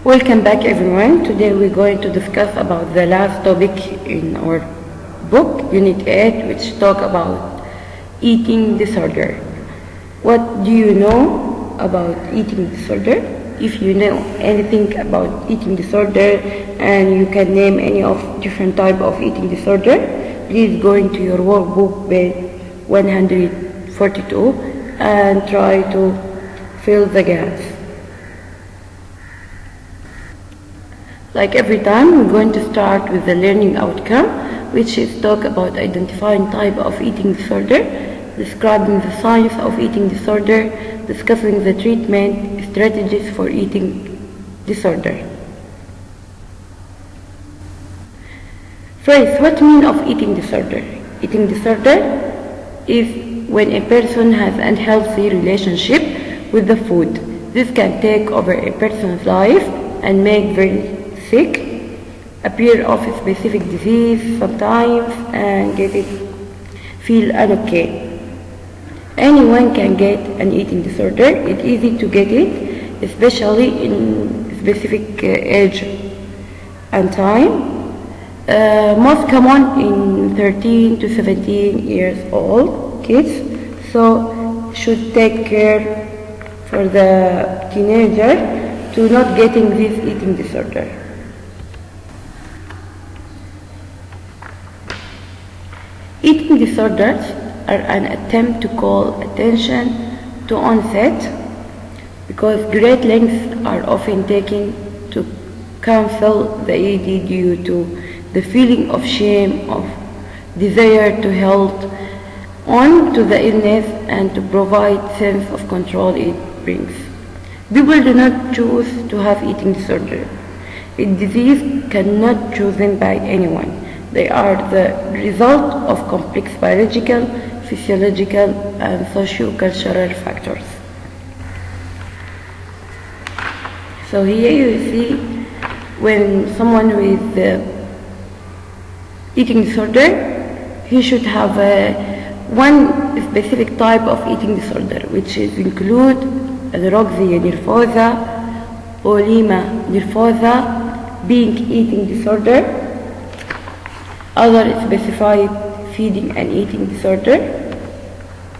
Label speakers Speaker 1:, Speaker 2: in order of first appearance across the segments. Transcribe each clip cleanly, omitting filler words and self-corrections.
Speaker 1: Welcome back everyone. Today we're going to discuss about the last topic in our book, Unit 8, which talk about eating disorder. What do you know about eating disorder? If you know anything about eating disorder and you can name any of different type of eating disorder, please go into your workbook page 142 and try to fill the gaps. Like every time, we're going to start with the learning outcome, which is talk about identifying type of eating disorder, describing the signs of eating disorder, discussing the treatment strategies for eating disorder. First, what mean of eating disorder? Eating disorder is when a person has an unhealthy relationship with the food. This can take over a person's life and make very sick, appear of a specific disease sometimes, and feel unokay. Anyone can get an eating disorder. It's easy to get it, especially in specific age and time. Most common in 13 to 17 years old kids, so should take care for the teenager to not getting this eating disorder. Eating disorders are an attempt to call attention to onset because great lengths are often taken to cancel the ED due to the feeling of shame, of desire to hold on to the illness and to provide sense of control it brings. People do not choose to have eating disorder. A disease cannot chosen by anyone. They are the result of complex biological, physiological, and socio-cultural factors. So here you see when someone with eating disorder, he should have one specific type of eating disorder, which is include anorexia nervosa, bulimia nervosa, binge eating disorder, other specified feeding and eating disorder.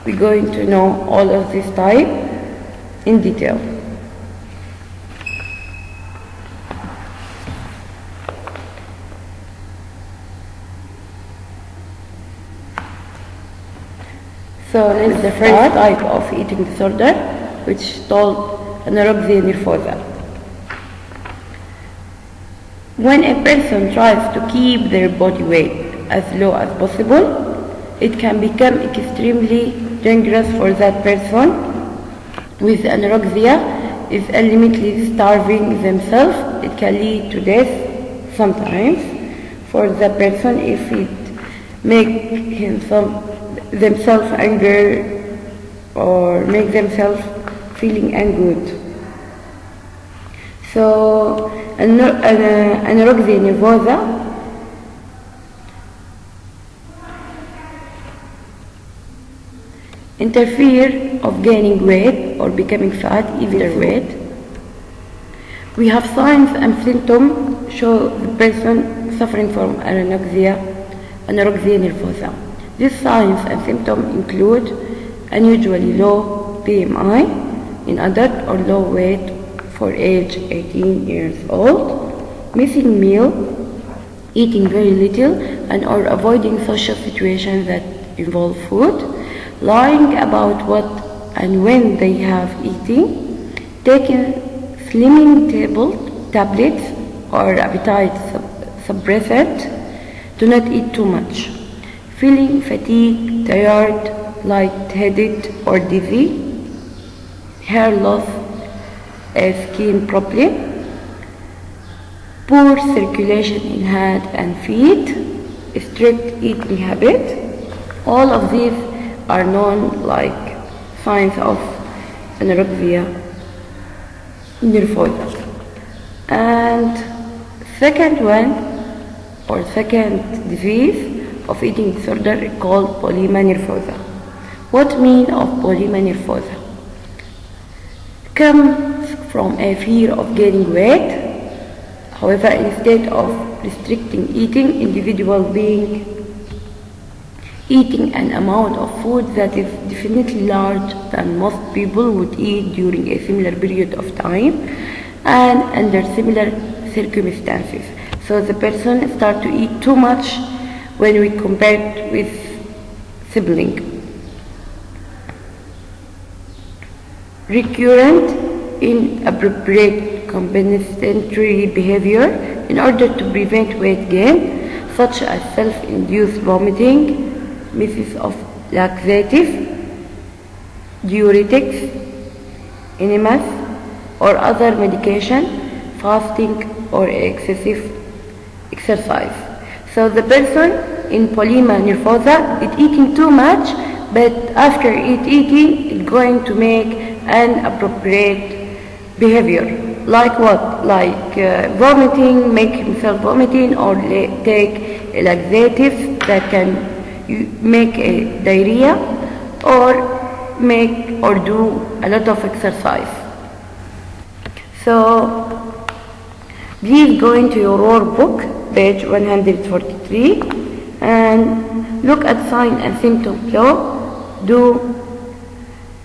Speaker 1: We're going to know all of this type in detail. So this is the first type of eating disorder, which is called anorexia nervosa. When a person tries to keep their body weight as low as possible, it can become extremely dangerous for that person with anorexia is ultimately starving themselves. It can lead to death sometimes for the person if it make themselves anger or make themselves feeling ungood. So anorexia nervosa interfere of gaining weight or becoming fat, even their weight. We have signs and symptoms show the person suffering from anorexia nervosa. These signs and symptoms include unusually low BMI in adult or low weight for age 18 years old, missing meal, eating very little and or avoiding social situations that involve food, lying about what and when they have eaten, taking slimming tablets or appetite suppressant, do not eat too much, feeling fatigued, tired, light-headed or dizzy, hair loss, a skin problem, poor circulation in hand and feet, strict eating habit. All of these are known like signs of anorexia nervosa. And second disease of eating disorder is called bulimia nervosa. What mean of bulimia nervosa? Comes from a fear of gaining weight, However, instead of restricting eating, individuals being eating an amount of food that is definitely larger than most people would eat during a similar period of time and under similar circumstances. So the person starts to eat too much when we compare it with sibling. Recurrent inappropriate compensatory behavior in order to prevent weight gain, such as self-induced vomiting, misuse of laxatives, diuretics, enemas, or other medication, fasting, or excessive exercise. So the person in bulimia nervosa is eating too much, but after eating, it's going to make inappropriate behavior. Like what? Like vomiting, make himself vomiting, or take laxatives that can make a diarrhea, or make or do a lot of exercise. So please go into your workbook, page 143, and look at sign and symptom flow. Do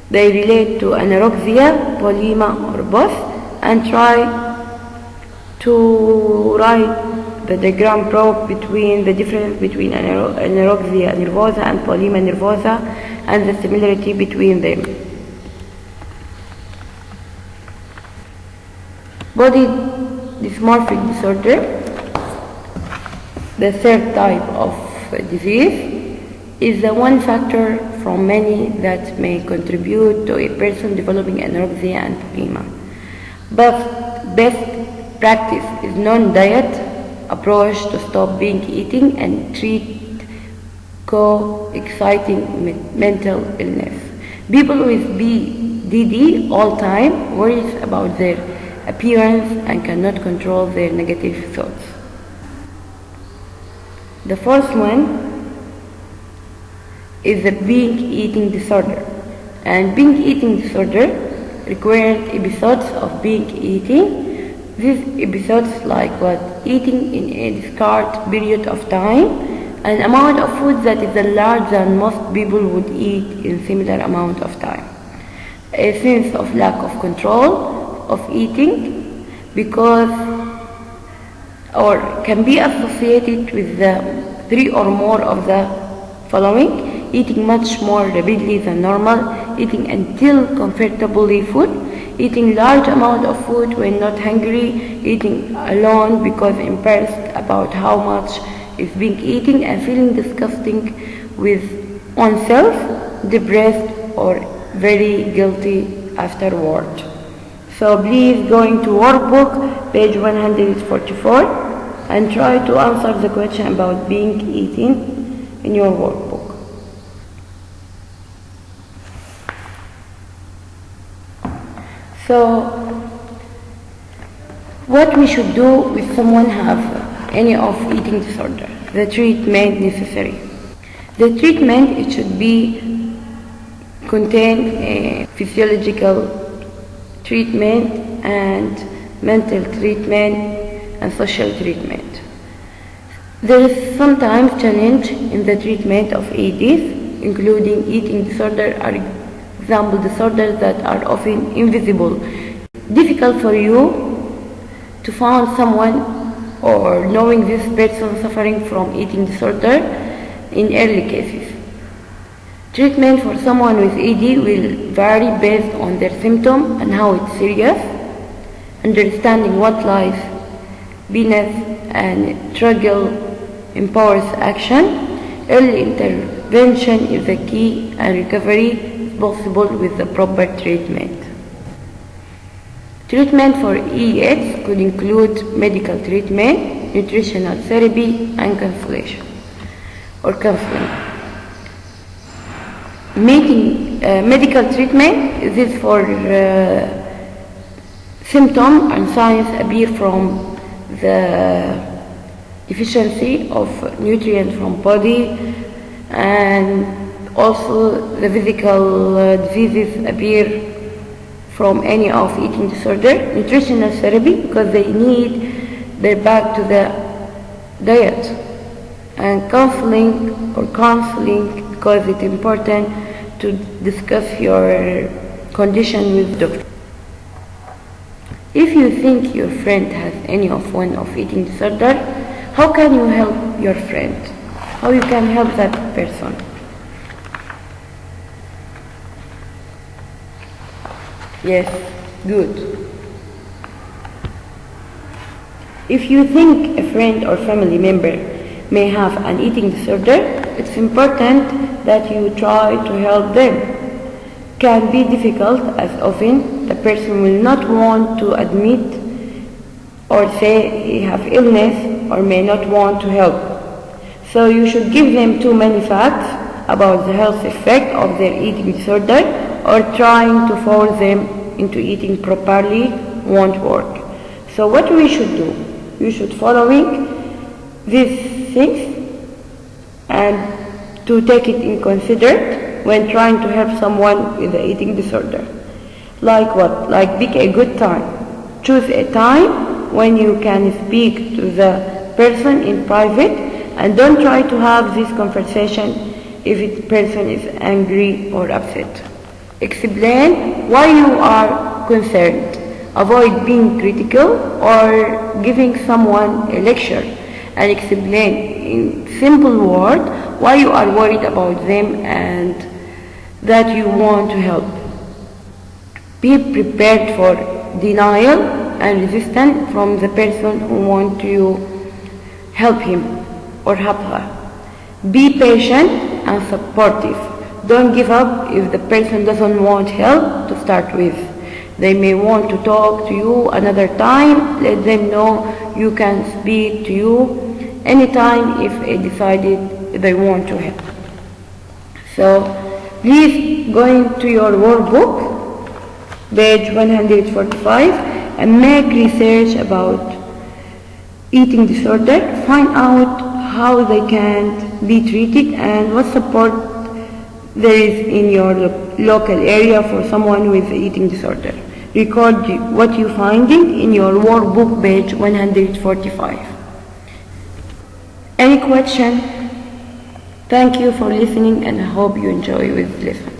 Speaker 1: they relate to anorexia, bulimia, or both? And try to write the diagram probe between the difference between anorexia nervosa and bulimia nervosa and the similarity between them. Body dysmorphic disorder, the third type of disease, is the one factor from many that may contribute to a person developing anorexia and bulimia. But best practice is non-diet approach to stop binge eating and treat co-exciting mental illness. People with BDD all time worries about their appearance and cannot control their negative thoughts. The fourth one is the binge eating disorder. And binge eating disorder requires episodes of binge eating. These episodes like what? Eating in a discrete period of time, an amount of food that is larger than most people would eat in similar amount of time. A sense of lack of control of eating because or can be associated with the three or more of the following: eating much more rapidly than normal, eating until comfortably food, eating large amount of food when not hungry, eating alone because embarrassed about how much is being eaten, and feeling disgusting with oneself, depressed or very guilty afterward. So please go into workbook, page 144, and try to answer the question about being eaten in your workbook. So, what we should do if someone have any of eating disorder? The treatment necessary. The treatment, it should be contain a physiological treatment and mental treatment and social treatment. There is sometimes challenge in the treatment of ADs, including eating disorder or example disorders that are often invisible. Difficult for you to find someone or knowing this person suffering from eating disorder in early cases. Treatment for someone with AD will vary based on their symptom and how it's serious. Understanding what lies beneath and struggle empowers action. Early intervention is the key, and recovery is possible with the proper treatment. Treatment for EX could include medical treatment, nutritional therapy, and counseling. Medical treatment is for symptoms and signs appear from the deficiency of nutrients from body, and also the physical diseases appear from any of eating disorder. Nutritional therapy, because they need they're back to the diet. And counseling because it's important to discuss your condition with doctor. If you think your friend has any of one of eating disorder, how can you help your friend? How you can help that person? Yes, good. If you think a friend or family member may have an eating disorder, it's important that you try to help them. Can be difficult as often the person will not want to admit or say he have illness or may not want to help. So you should give them too many facts about the health effect of their eating disorder, or trying to force them into eating properly won't work. So what we should do? You should following these things and to take it in considered when trying to help someone with an eating disorder. Like what? Like pick a good time. Choose a time when you can speak to the person in private, and don't try to have this conversation if the person is angry or upset. Explain why you are concerned. Avoid being critical or giving someone a lecture, and explain in simple words why you are worried about them and that you want to help. Be prepared for denial and resistance from the person who wants to help him or help her. Be patient and supportive. Don't give up if the person doesn't want help to start with. They may want to talk to you another time. Let them know you can speak to you anytime if they decided they want to help. So please go into your workbook, page 145, and make research about eating disorder. Find out how they can be treated and what support there is in your local area for someone with eating disorder. Record what you're finding in your workbook, page 145. Any question? Thank you for listening, and I hope you enjoy this lesson.